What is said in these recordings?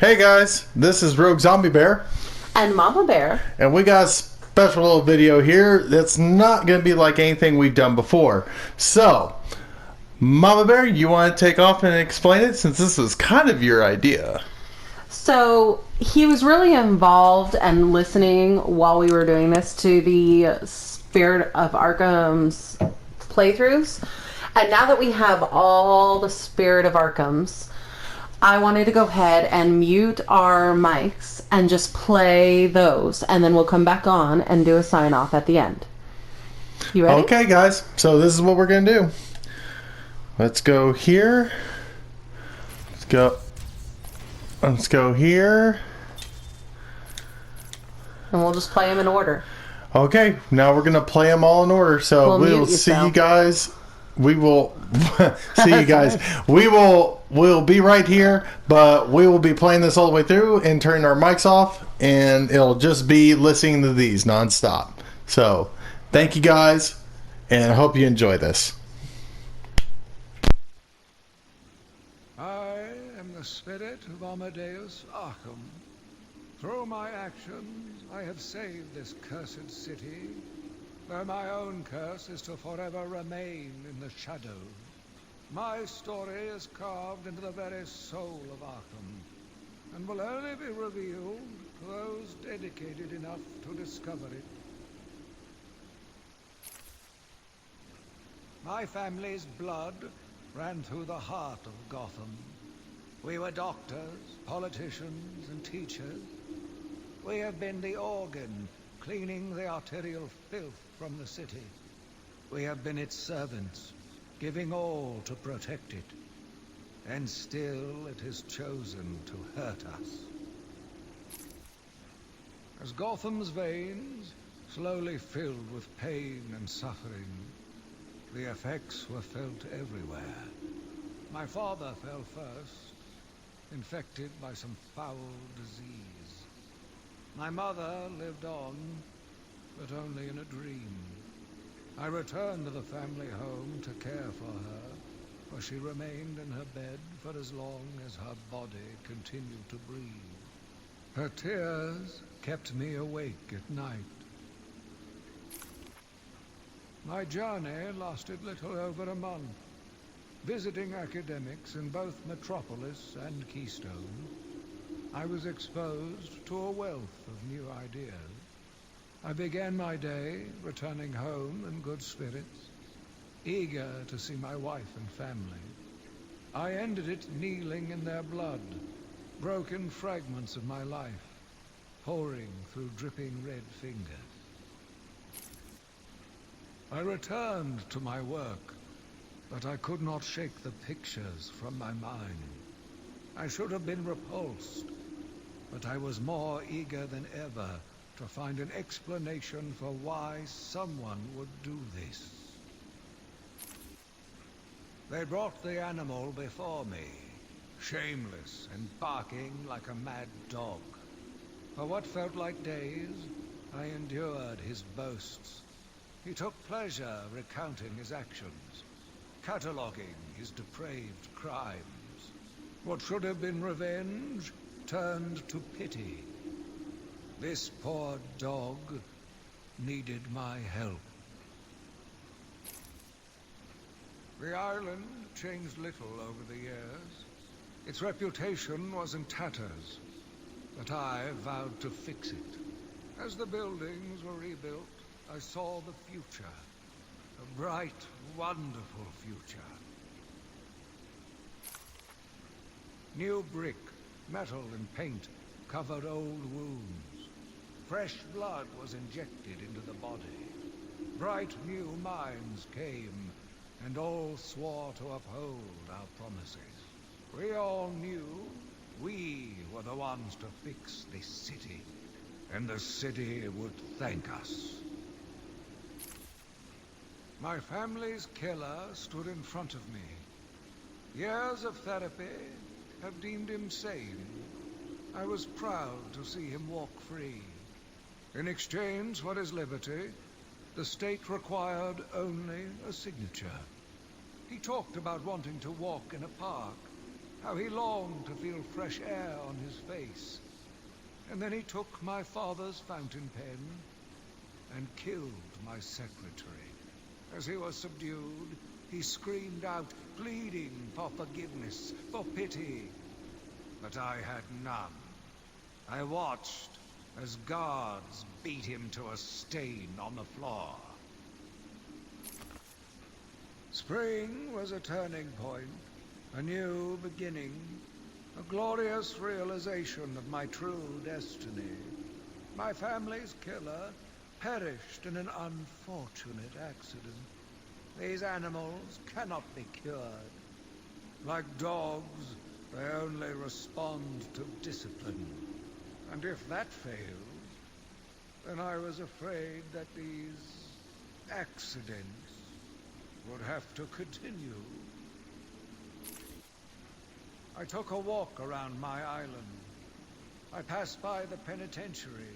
Hey guys, this is Rogue Zombie Bear, And Mama Bear. and we got a special little video here that's not going to be like anything we've done before. So, Mama Bear, you want to take off and explain it since this was kind of your idea? So he was really involved and listening while we were doing this to the Spirit of Arkham's playthroughs. And now that we have all the Spirit of Arkham's, I wanted to go ahead and mute our mics and just play those. And then we'll come back on and do a sign off at the end. You ready? Okay, guys, so this is what we're going to do. Let's go here. Let's go here. And we'll just play them in order. Okay, now we're going to play them all in order. So we'll see you guys. We will see you guys. We'll be right here, but we will be playing this all the way through and turning our mics off, and it'll just be listening to these nonstop. So, thank you guys, and I hope you enjoy this. I am the spirit of Amadeus Arkham. Through my actions, I have saved this cursed city, where my own curse is to forever remain in the shadows. My story is carved into the very soul of Arkham, and will only be revealed to those dedicated enough to discover it. My family's blood ran through the heart of Gotham. We were doctors, politicians, and teachers. We have been the organ cleaning the arterial filth from the city. We have been its servants, giving all to protect it. And still it has chosen to hurt us. As Gotham's veins slowly filled with pain and suffering, the effects were felt everywhere. My father fell first, infected by some foul disease. My mother lived on, but only in a dream. I returned to the family home to care for her, for she remained in her bed for as long as her body continued to breathe. Her tears kept me awake at night. My journey lasted little over a month, visiting academics in both Metropolis and Keystone. I was exposed to a wealth of new ideas. I began my day returning home in good spirits, eager to see my wife and family. I ended it kneeling in their blood, broken fragments of my life, pouring through dripping red fingers. I returned to my work, but I could not shake the pictures from my mind. I should have been repulsed, but I was more eager than ever to find an explanation for why someone would do this. They brought the animal before me, shameless and barking like a mad dog. For what felt like days, I endured his boasts. He took pleasure recounting his actions, cataloguing his depraved crimes. What should have been revenge turned to pity. This poor dog needed my help. The island changed little over the years. Its reputation was in tatters, but I vowed to fix it. As the buildings were rebuilt, I saw the future. A bright, wonderful future. New brick, metal and paint covered old wounds. Fresh blood was injected into the body. Bright new minds came, and all swore to uphold our promises. We all knew we were the ones to fix this city, and the city would thank us. My family's killer stood in front of me. Years of therapy have deemed him sane. I was proud to see him walk free. In exchange for his liberty, the state required only a signature. He talked about wanting to walk in a park, how he longed to feel fresh air on his face. And then he took my father's fountain pen and killed my secretary. As he was subdued, he screamed out, pleading for forgiveness, for pity. But I had none. I watched as guards beat him to a stain on the floor. Spring was a turning point, a new beginning, a glorious realization of my true destiny. My family's killer perished in an unfortunate accident. These animals cannot be cured. Like dogs, they only respond to discipline. And if that fails, then I was afraid that these accidents would have to continue. I took a walk around my island. I passed by the penitentiary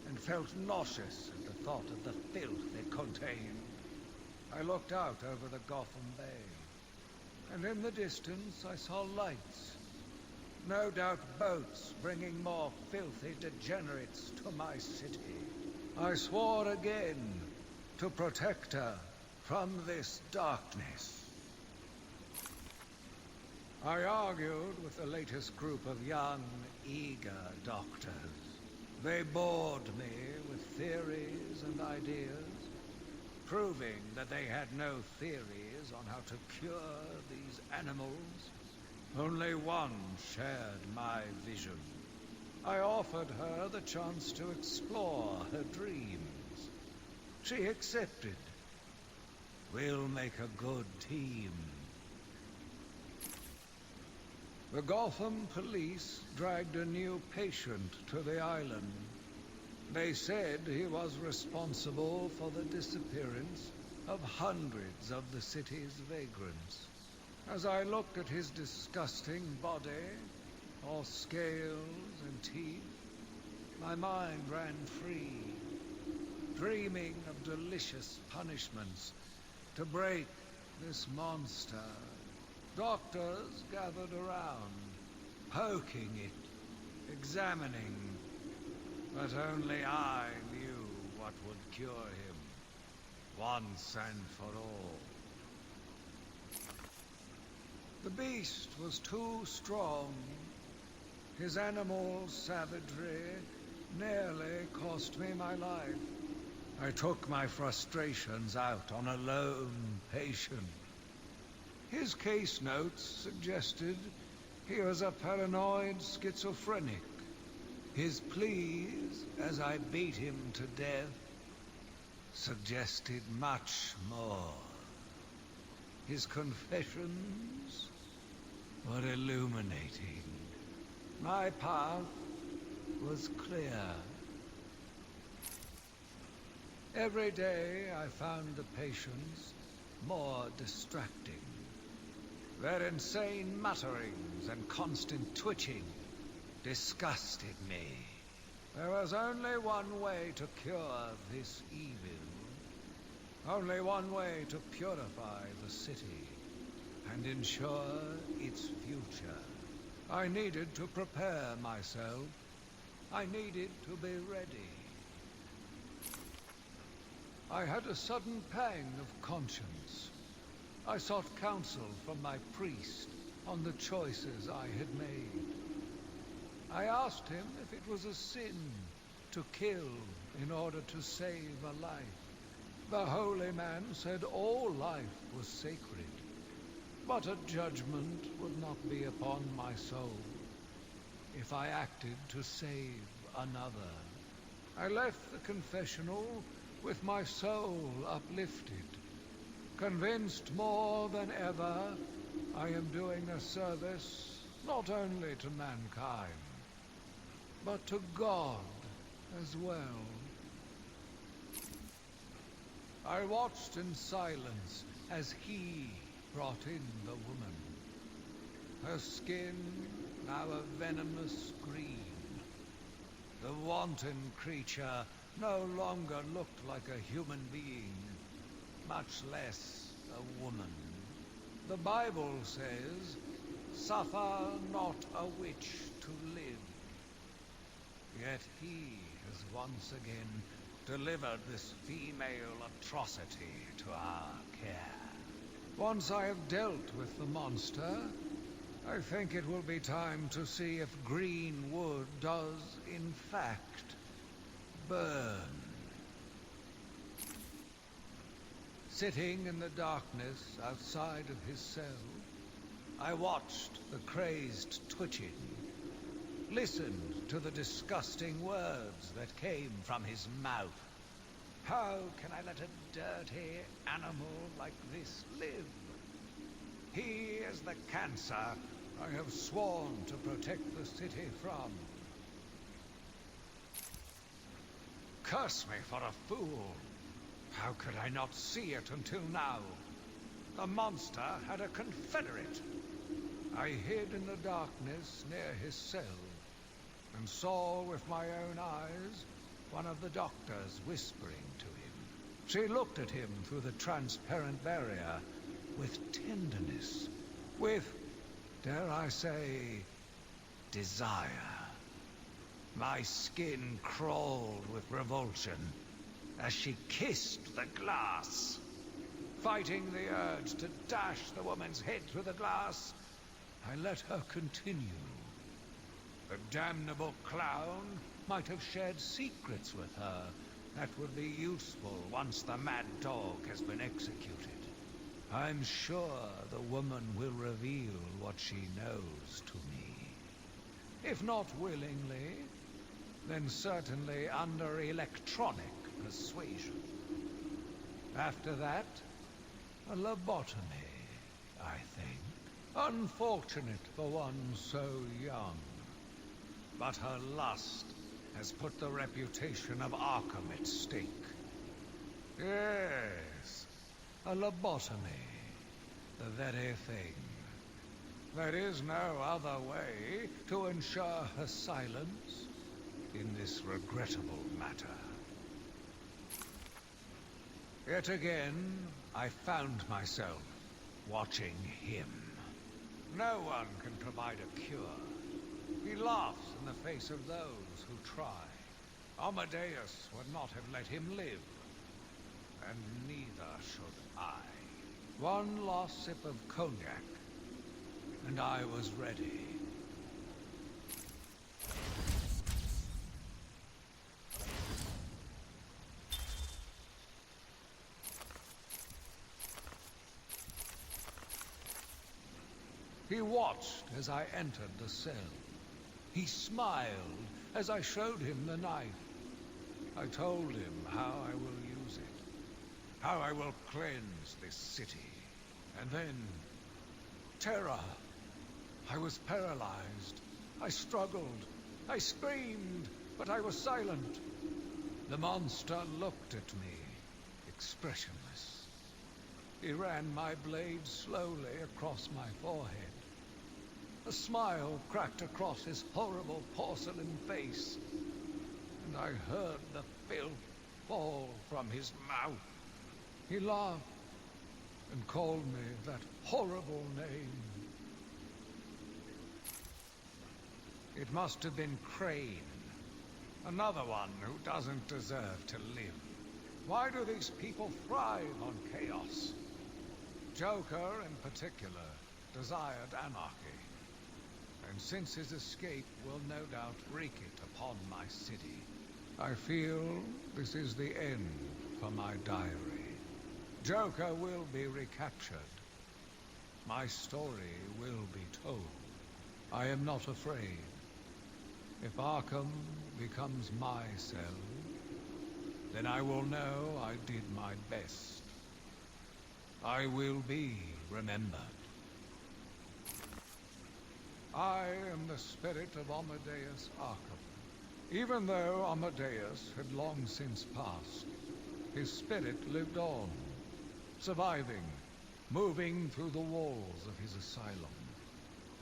and felt nauseous at the thought of the filth it contained. I looked out over the Gotham Bay, and in the distance I saw lights. No doubt boats bringing more filthy degenerates to my city. I swore again to protect her from this darkness. I argued with the latest group of young, eager doctors. They bored me with theories and ideas, proving that they had no theories on how to cure these animals. Only one shared my vision. I offered her the chance to explore her dreams. She accepted. We'll make a good team. The Gotham police dragged a new patient to the island. They said he was responsible for the disappearance of hundreds of the city's vagrants. As I looked at his disgusting body, all scales and teeth, my mind ran free, dreaming of delicious punishments to break this monster. Doctors gathered around, poking it, examining, but only I knew what would cure him, once and for all. The beast was too strong. His animal savagery nearly cost me my life. I took my frustrations out on a lone patient. His case notes suggested he was a paranoid schizophrenic. His pleas, as I beat him to death, suggested much more. His confessions were illuminating. My path was clear. Every day I found the patients more distracting. Their insane mutterings and constant twitching disgusted me. There was only one way to cure this evil. Only one way to purify the city and ensure its future. I needed to prepare myself. I needed to be ready. I had a sudden pang of conscience. I sought counsel from my priest on the choices I had made. I asked him if it was a sin to kill in order to save a life. The holy man said all life was sacred, but a judgment would not be upon my soul if I acted to save another. I left the confessional with my soul uplifted, convinced more than ever I am doing a service not only to mankind, but to God as well. I watched in silence as he brought in the woman. Her skin now a venomous green. The wanton creature no longer looked like a human being, much less a woman. The Bible says Suffer not a witch to live. Yet he has once again delivered this female atrocity to our care. Once I have dealt with the monster, I think it will be time to see if green wood does, in fact, burn. Sitting in the darkness outside of his cell, I watched the crazed twitching, listened to the disgusting words that came from his mouth. How can I let a dirty animal like this live? He is the cancer I have sworn to protect the city from. Curse me for a fool. How could I not see it until now? The monster had a confederate. I hid in the darkness near his cell and saw with my own eyes one of the doctors whispering to him. She looked at him through the transparent barrier with tenderness, with, dare I say, desire. My skin crawled with revulsion as she kissed the glass. Fighting the urge to dash the woman's head through the glass, I let her continue. The damnable clown might have shared secrets with her that would be useful once the mad dog has been executed. I'm sure the woman will reveal what she knows to me. If not willingly, then certainly under electronic persuasion. After that, a lobotomy, I think. Unfortunate for one so young. But her lust has put the reputation of Arkham at stake. Yes, a lobotomy. The very thing. There is no other way to ensure her silence in this regrettable matter. Yet again, I found myself watching him. No one can provide a cure. He laughs in the face of those who try. Amadeus would not have let him live. And neither should I. One last sip of cognac, and I was ready. He watched as I entered the cell. He smiled as I showed him the knife. I told him how I will use it, how I will cleanse this city. And then, terror. I was paralyzed. I struggled. I screamed, but I was silent. The monster looked at me, expressionless. He ran my blade slowly across my forehead. A smile cracked across his horrible porcelain face, and I heard the filth fall from his mouth. He laughed and called me that horrible name. It must have been Crane, another one who doesn't deserve to live. Why do these people thrive on chaos? Joker, in particular, desired anarchy. And since his escape will no doubt wreak it upon my city, I feel this is the end for my diary. Joker will be recaptured. My story will be told. I am not afraid. If Arkham becomes my cell, then I will know I did my best. I will be remembered. I am the spirit of Amadeus Arkham. Even though Amadeus had long since passed, his spirit lived on, surviving, moving through the walls of his asylum.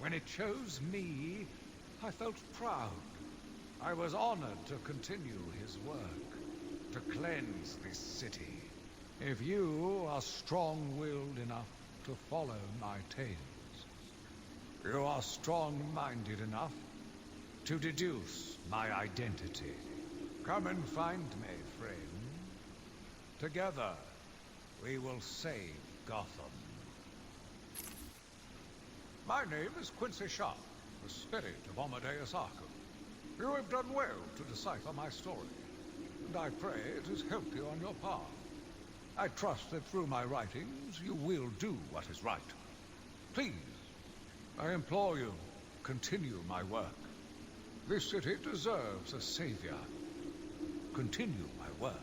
When it chose me, I felt proud. I was honored to continue his work, to cleanse this city. If you are strong-willed enough to follow my tales, You are strong-minded enough to deduce my identity. Come and find me, friend. Together, we will save Gotham. My name is Quincy Sharp, the spirit of Amadeus Arkham. You have done well to decipher my story, and I pray it has helped you on your path. I trust that through my writings you will do what is right. Please, I implore you, continue my work. This city deserves a savior. Continue my work.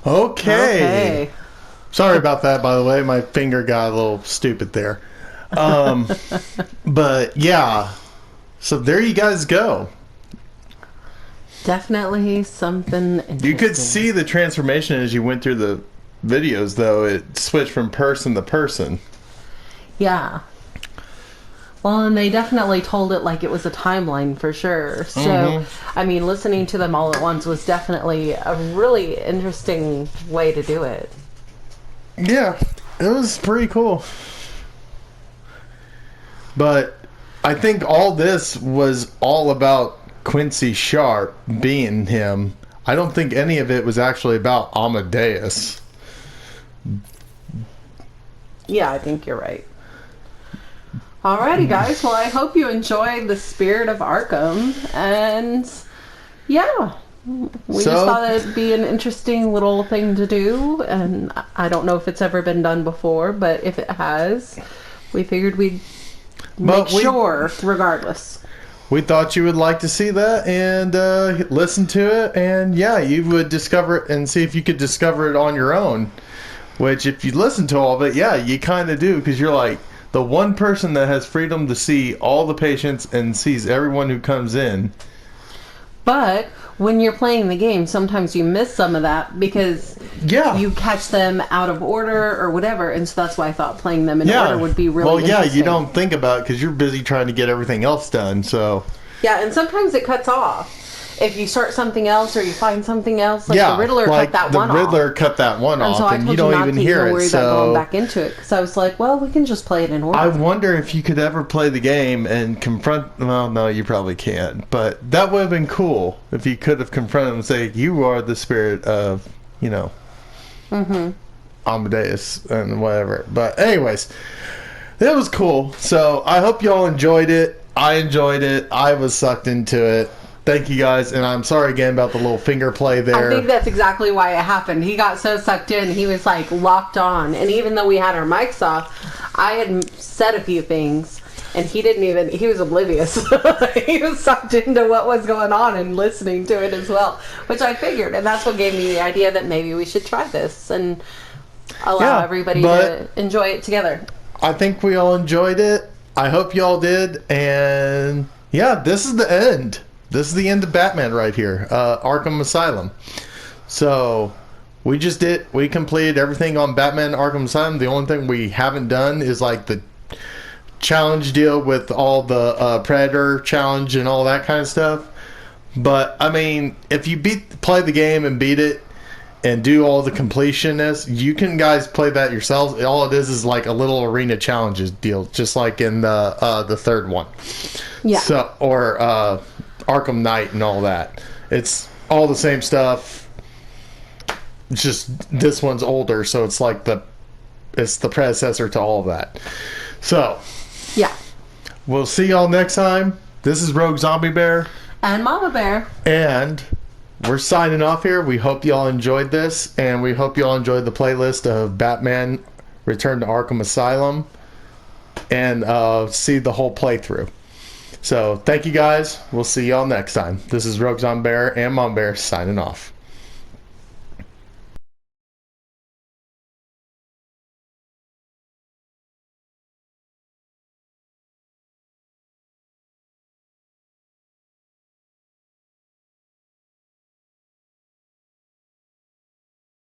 Okay. Sorry about that, by the way. My finger got a little stupid there. But yeah, so there you guys go. Definitely something interesting. You could see the transformation as you went through the videos, though. It switched from person to person. Yeah. Well, and they definitely told it like it was a timeline for sure. So, I mean, listening to them all at once was definitely a really interesting way to do it. Yeah, it was pretty cool. But I think all this was all about Quincy Sharp being him. I don't think any of it was actually about Amadeus. Yeah, I think you're right. Alrighty, guys. Well, I hope you enjoyed the Spirit of Arkham. And, yeah. We just thought it'd be an interesting little thing to do. And I don't know if it's ever been done before, but if it has, we figured we'd make sure, regardless. We thought you would like to see that and listen to it. And, yeah, you would discover it and see if you could discover it on your own. Which, if you listen to all of it, yeah, you kind of do. Because you're like the one person that has freedom to see all the patients and sees everyone who comes in. But when you're playing the game, sometimes you miss some of that because you catch them out of order or whatever. And so that's why I thought playing them in order would be really interesting. You don't think about it because you're busy trying to get everything else done. So yeah, and sometimes it cuts off. If you start something else or you find something else, like the Riddler cut that one off. The Riddler cut that one off, so and you don't even hear it. Worry about going back into it because I was like, well, we can just play it in order. I wonder if you could ever play the game and confront. Well, no, you probably can't. But that would have been cool if you could have confronted him and say, "You are the spirit of, Amadeus and whatever." But anyways, it was cool. So I hope y'all enjoyed it. I enjoyed it. I was sucked into it. Thank you guys, and I'm sorry again about the little finger play there. I think that's exactly why it happened. He got so sucked in, he was like locked on. And even though we had our mics off, I had said a few things, and he was oblivious. He was sucked into what was going on and listening to it as well, which I figured. And that's what gave me the idea that maybe we should try this and allow everybody to enjoy it together. I think we all enjoyed it. I hope y'all did. And yeah, this is the end. This is the end of Batman right here, Arkham Asylum. So we completed everything on Batman Arkham Asylum. The only thing we haven't done is like the challenge deal with all the Predator challenge and all that kind of stuff. But I mean, if you play the game and beat it and do all the completionness, you can guys play that yourselves. All it is like a little arena challenges deal, just like in the third one. Yeah. So Arkham Knight and all that. It's all the same stuff. It's just this one's older, so it's like it's the predecessor to all of that. So yeah, we'll see y'all next time. This is Rogue Zombie Bear and Mama Bear, and we're signing off here. We hope y'all enjoyed this, and we hope y'all enjoyed the playlist of Batman Return to Arkham Asylum, and see the whole playthrough. So, thank you guys. We'll see y'all next time. This is Rogue Zombie Bear and Mom Bear signing off.